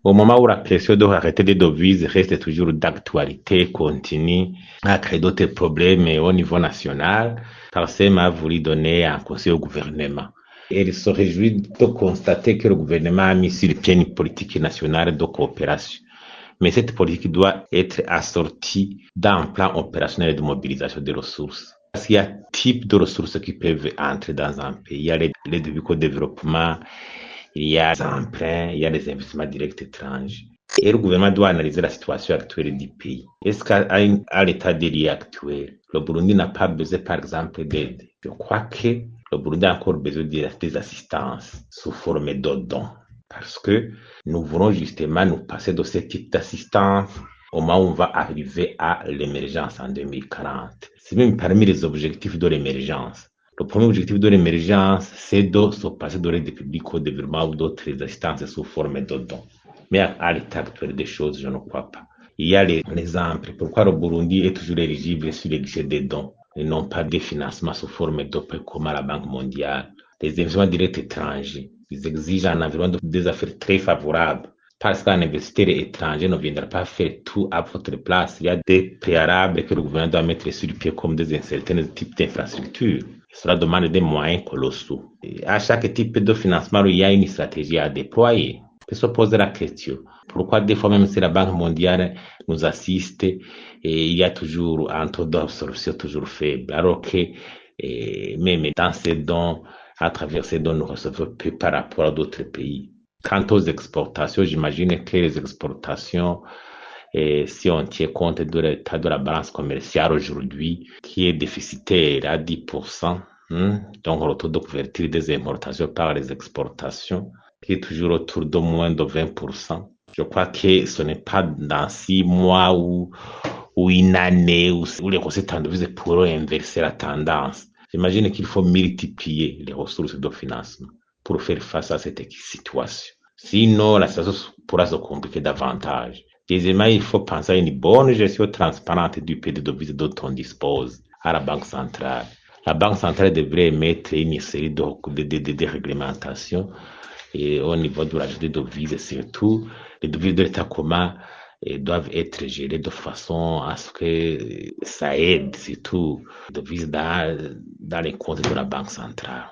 Au moment où la question de arrêter les devises reste toujours d'actualité, continue à créer d'autres problèmes au niveau national, Parsem a voulu donner un conseil au gouvernement. Elle se réjouit de constater que le gouvernement a mis sur pied une politique nationale de coopération. Mais cette politique doit être assortie d'un plan opérationnel de mobilisation des ressources. Parce qu'il y a type de ressources qui peuvent entrer dans un pays. Il y a les débuts au développement, il y a les emprunts, il y a les investissements directs étrangers. Et le gouvernement doit analyser la situation actuelle du pays. Est-ce qu'à l'état des lieux actuel, le Burundi n'a pas besoin, par exemple, d'aide? Je crois que le Burundi a encore besoin des assistances sous forme de dons. Parce que nous voulons justement nous passer de ce type d'assistance au moment où on va arriver à l'émergence en 2040. C'est même parmi les objectifs de l'émergence. Le premier objectif de l'émergence, c'est de se passer de l'aide publique au développement ou d'autres assistances sous forme de dons. Mais à l'état actuel des choses, je ne crois pas. Il y a l'exemple. Pourquoi le Burundi est toujours éligible sur les guichets des dons et non pas des financements sous forme de prêts comme à la Banque mondiale? Les investissements directs étrangers, ils exigent un environnement des affaires très favorable. Parce qu'un investisseur étranger ne viendra pas faire tout à votre place. Il y a des préalables que le gouvernement doit mettre sur le pied comme des certains types d'infrastructures. Cela demande des moyens colossaux. Et à chaque type de financement, il y a une stratégie à déployer. On peut se poser la question. Pourquoi des fois, même si la Banque mondiale nous assiste, et il y a toujours un taux d'absorption toujours faible, alors que même dans ces dons, à travers ces dons, nous recevons peu par rapport à d'autres pays. Quant aux exportations, j'imagine que les exportations, si on tient compte de l'état de la balance commerciale aujourd'hui, qui est déficitaire à 10%, donc le taux de couverture des importations par les exportations, qui est toujours autour de moins de 20%. Je crois que ce n'est pas dans 6 mois ou une année où les recettes en devises pourront inverser la tendance. J'imagine qu'il faut multiplier les ressources de financement pour faire face à cette situation. Sinon, la situation pourra se compliquer davantage. Deuxièmement, il faut penser à une bonne gestion transparente du prix de devises dont on dispose à la Banque centrale. La Banque centrale devrait émettre une série de réglementations et au niveau de la gestion des devises, surtout les devises de l'État commun doivent être gérées de façon à ce que ça aide surtout les devises dans les comptes de la Banque centrale.